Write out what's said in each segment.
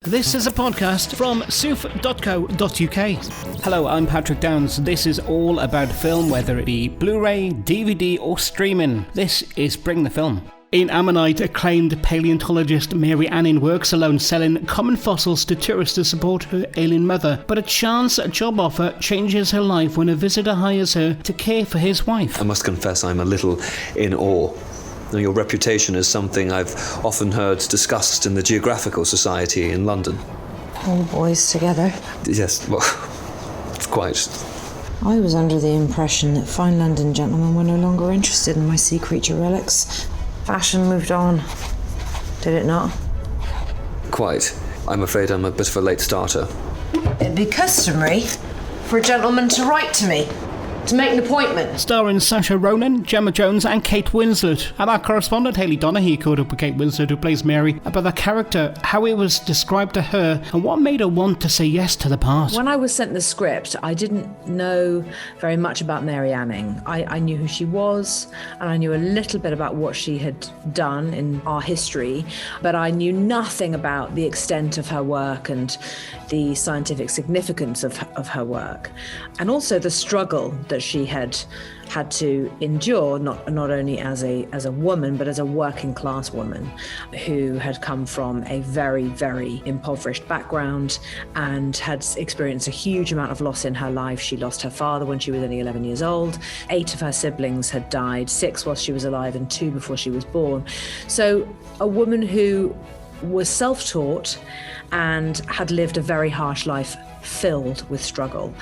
This is a podcast from soof.co.uk. Hello, I'm Patrick Downs. This is all about film, whether it be Blu-ray, DVD or streaming. This is Bring the Film. In Ammonite, acclaimed paleontologist Mary Anning works alone selling common fossils to tourists to support her ailing mother, but a chance job offer changes her life when a visitor hires her to care for his wife. I must confess I'm a little in awe. Your reputation is something I've often heard discussed in the Geographical Society in London. All boys together? Yes, well, quite. I was under the impression that fine London gentlemen were no longer interested in my sea creature relics. Fashion moved on. Did it not? Quite. I'm afraid I'm a bit of a late starter. It'd be customary for a gentleman to write to me, to make an appointment. Starring Saoirse Ronan, Gemma Jones and Kate Winslet. And our correspondent Hayley Donaghy caught up with Kate Winslet, who plays Mary, about the character, how it was described to her, and what made her want to say yes to the part. When I was sent the script, I didn't know very much about Mary Anning. I knew who she was, and I knew a little bit about what she had done in our history, but I knew nothing about the extent of her work and the scientific significance of her work, and also the struggle that she had to endure, not only as a woman, but as a working class woman who had come from a very, very impoverished background and had experienced a huge amount of loss in her life. She lost her father when she was only 11 years old. 8 of her siblings had died, 6 while she was alive and 2 before she was born. So a woman who was self-taught and had lived a very harsh life filled with struggle.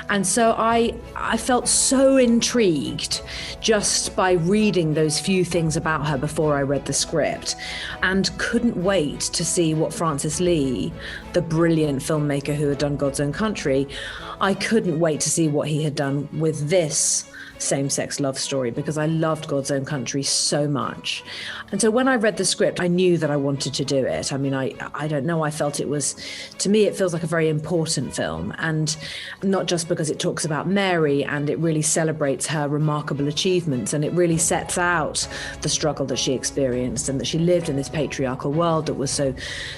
And so I felt so intrigued just by reading those few things about her before I read the script, and couldn't wait to see what Francis Lee, the brilliant filmmaker who had done God's Own Country, I couldn't wait to see what he had done with this same-sex love story, because I loved God's Own Country so much. And so when I read the script, I knew that I wanted to do it. I mean, I don't know, I felt it was, to me, it feels like a very important film, and not just because it talks about Mary and it really celebrates her remarkable achievements, and it really sets out the struggle that she experienced and that she lived in this patriarchal world that was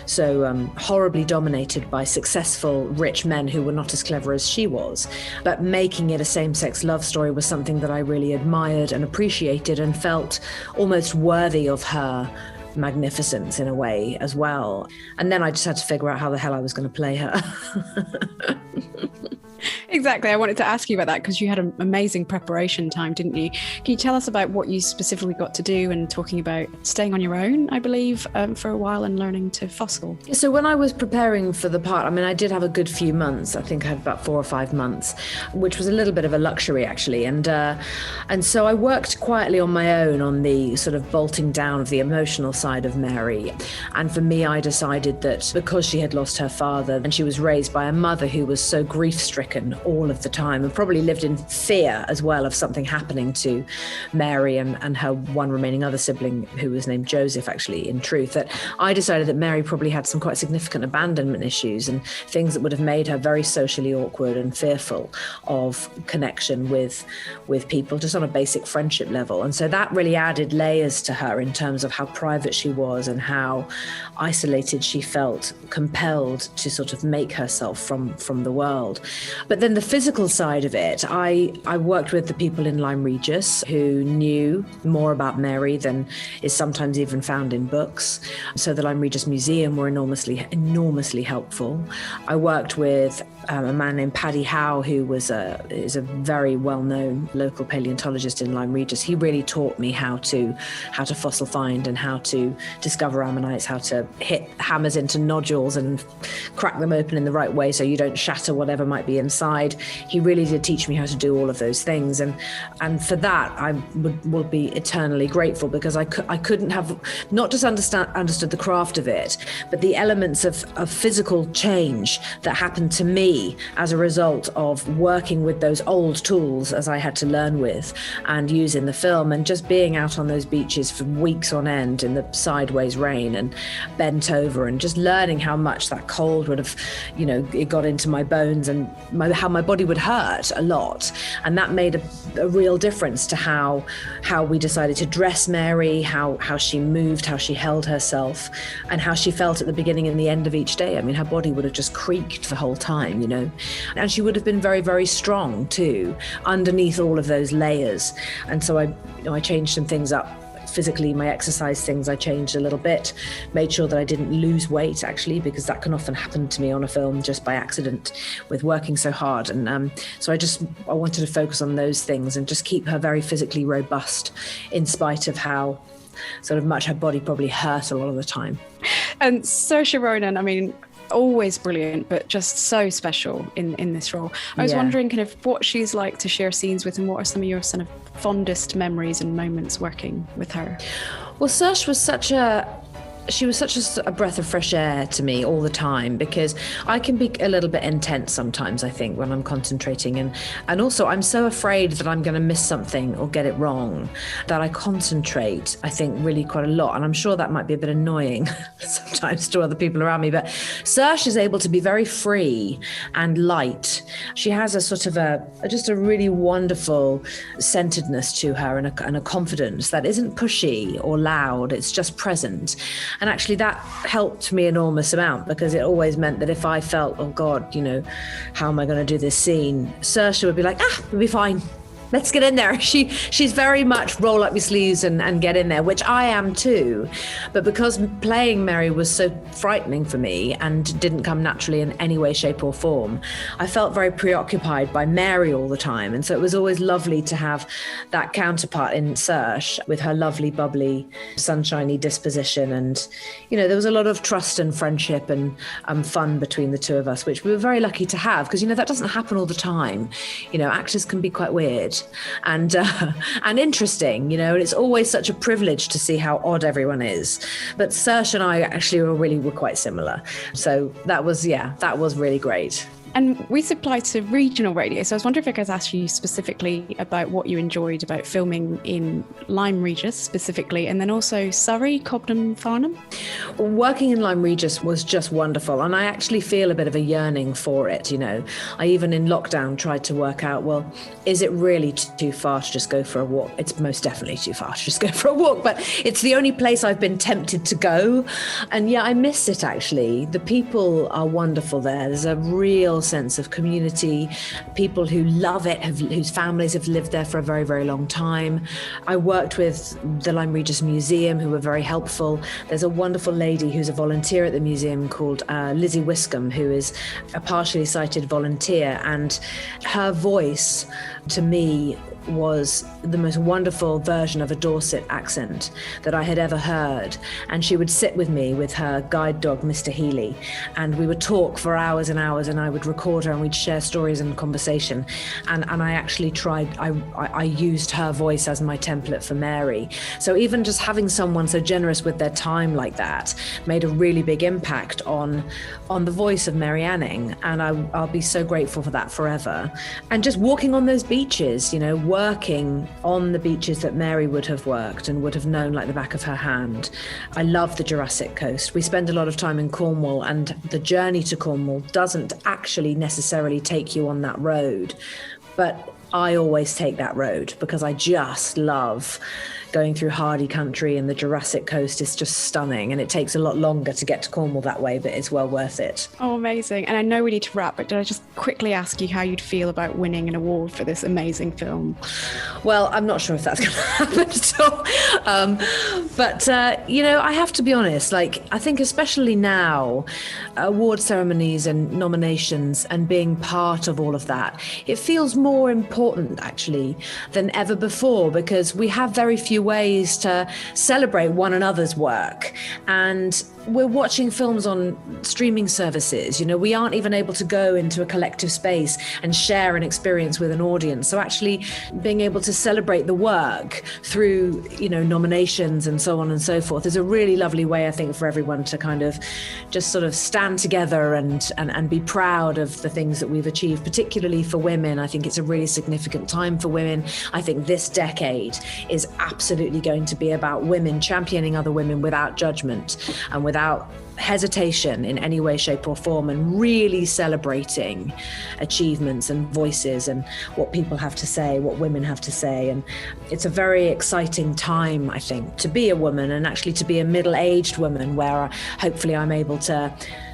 so horribly dominated by successful, rich men who were not as clever as she was. But making it a same-sex love story was something that I really admired and appreciated and felt almost worthy of her magnificence in a way as well. And then I just had to figure out how the hell I was going to play her. Exactly. I wanted to ask you about that because you had an amazing preparation time, didn't you? Can you tell us about what you specifically got to do, and talking about staying on your own, I believe, for a while and learning to fossil? So when I was preparing for the part, I mean, I did have a good few months. I think I had about 4 or 5 months, which was a little bit of a luxury, actually. And so I worked quietly on my own on the sort of bolting down of the emotional side of Mary. And for me, I decided that because she had lost her father and she was raised by a mother who was so grief-stricken all of the time and probably lived in fear as well of something happening to Mary and her one remaining other sibling, who was named Joseph, actually, in truth, that I decided that Mary probably had some quite significant abandonment issues and things that would have made her very socially awkward and fearful of connection with people, just on a basic friendship level. And so that really added layers to her in terms of how private she was and how isolated she felt, compelled to sort of make herself from the world. But then the physical side of it, I worked with the people in Lyme Regis who knew more about Mary than is sometimes even found in books. So the Lyme Regis Museum were enormously helpful. I worked with a man named Paddy Howe, who is a very well-known local paleontologist in Lyme Regis. He really taught me how to fossil find and how to discover ammonites, how to hit hammers into nodules and crack them open in the right way so you don't shatter whatever might be inside. He really did teach me how to do all of those things, and for that I will be eternally grateful, because I couldn't have not just understood the craft of it, but the elements of physical change that happened to me as a result of working with those old tools, as I had to learn with and use in the film, and just being out on those beaches for weeks on end in the sideways rain and bent over, and just learning how much that cold would have, it got into my bones, and how my my body would hurt a lot. And that made a real difference to how we decided to dress Mary, how she moved, how she held herself, and how she felt at the beginning and the end of each day. I mean, her body would have just creaked the whole time, and she would have been very, very strong too, underneath all of those layers. And so I changed some things up. Physically, my exercise things I changed a little bit, made sure that I didn't lose weight actually, because that can often happen to me on a film just by accident with working so hard. And so I wanted to focus on those things and just keep her very physically robust in spite of how sort of much her body probably hurt a lot of the time. And Saoirse Ronan, I mean, always brilliant, but just so special in this role. I was wondering kind of what she's like to share scenes with, and what are some of your sort of fondest memories and moments working with her? Well, Saoirse was such a breath of fresh air to me all the time, because I can be a little bit intense sometimes, I think, when I'm concentrating. And also I'm so afraid that I'm going to miss something or get it wrong that I concentrate, I think, really quite a lot. And I'm sure that might be a bit annoying sometimes to other people around me. But Saoirse is able to be very free and light. She has a sort of just a really wonderful centeredness to her, and a confidence that isn't pushy or loud. It's just present. And actually that helped me enormous amount, because it always meant that if I felt, oh God, how am I going to do this scene? Saoirse would be like, we'll be fine. Let's get in there. She's very much roll up your sleeves and get in there, which I am too. But because playing Mary was so frightening for me and didn't come naturally in any way, shape or form, I felt very preoccupied by Mary all the time. And so it was always lovely to have that counterpart in Saoirse with her lovely, bubbly, sunshiny disposition. And, there was a lot of trust and friendship and fun between the two of us, which we were very lucky to have, because, that doesn't happen all the time. Actors can be quite weird and interesting, and it's always such a privilege to see how odd everyone is. But Saoirse and I actually were quite similar. So that was really great. And we supply to regional radio, so I was wondering if I could ask you specifically about what you enjoyed about filming in Lyme Regis specifically, and then also Surrey, Cobham, Farnham. Working in Lyme Regis was just wonderful, and I actually feel a bit of a yearning for it. I even in lockdown tried to work out, well, is it really too far to just go for a walk? It's most definitely too far to just go for a walk, but it's the only place I've been tempted to go. And I miss it actually. The people are wonderful there. There's a real sense of community, people who love it, whose families have lived there for a very, very long time. I worked with the Lyme Regis Museum, who were very helpful. There's a wonderful lady who's a volunteer at the museum called Lizzie Wiscombe, who is a partially sighted volunteer, and her voice to me was the most wonderful version of a Dorset accent that I had ever heard. And she would sit with me with her guide dog, Mr. Healy, and we would talk for hours and hours, and I would record her and we'd share stories and conversation. And I actually tried, I used her voice as my template for Mary. So even just having someone so generous with their time like that made a really big impact on the voice of Mary Anning. And I'll be so grateful for that forever. And just walking on those beaches, working on the beaches that Mary would have worked and would have known like the back of her hand. I love the Jurassic Coast. We spend a lot of time in Cornwall, and the journey to Cornwall doesn't actually necessarily take you on that road, but I always take that road because I just love going through hardy country, and the Jurassic Coast is just stunning, and it takes a lot longer to get to Cornwall that way, but it's well worth it. Oh, amazing. And I know we need to wrap, but did I just quickly ask you how you'd feel about winning an award for this amazing film? Well, I'm not sure if that's going to happen at all. But I have to be honest, I think especially now, award ceremonies and nominations and being part of all of that, it feels more important actually than ever before, because we have very few ways to celebrate one another's work, and we're watching films on streaming services. We aren't even able to go into a collective space and share an experience with an audience. So actually being able to celebrate the work through, nominations and so on and so forth is a really lovely way, I think, for everyone to kind of just sort of stand together and be proud of the things that we've achieved, particularly for women. I think it's a really significant time for women. I think this decade is absolutely absolutely going to be about women championing other women without judgment and without hesitation in any way, shape or form, and really celebrating achievements and voices and what people have to say, what women have to say. And it's a very exciting time, I think, to be a woman, and actually to be a middle-aged woman, where hopefully I'm able to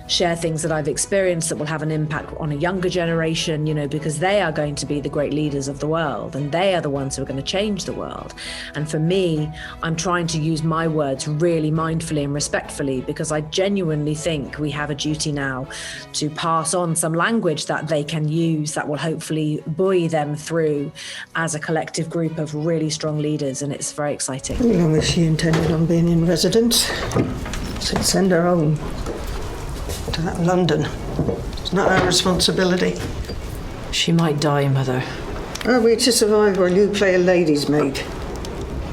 share things that I've experienced that will have an impact on a younger generation, you know, because they are going to be the great leaders of the world, and they are the ones who are going to change the world. And for me, I'm trying to use my words really mindfully and respectfully, because I genuinely think we have a duty now to pass on some language that they can use that will hopefully buoy them through as a collective group of really strong leaders. And it's very exciting. How long has she intended on being in residence? So send her home to that London. It's not our responsibility. She might die, Mother. Are we to survive while you play a lady's maid?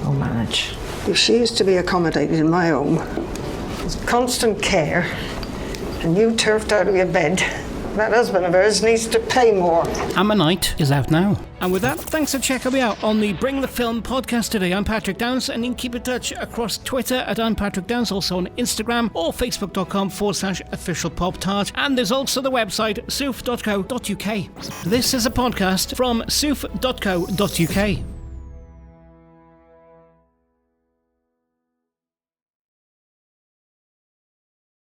I'll manage. If she is to be accommodated in my home, with constant care, and you turfed out of your bed, that husband of hers needs to pay more. Ammonite is out now. And with that, thanks for checking me out on the Bring the Film podcast today. I'm Patrick Downs, and you can keep in touch across Twitter at I'm Patrick Downs, also on Instagram, or facebook.com/officialpoptart. And there's also the website soof.co.uk. This is a podcast from soof.co.uk.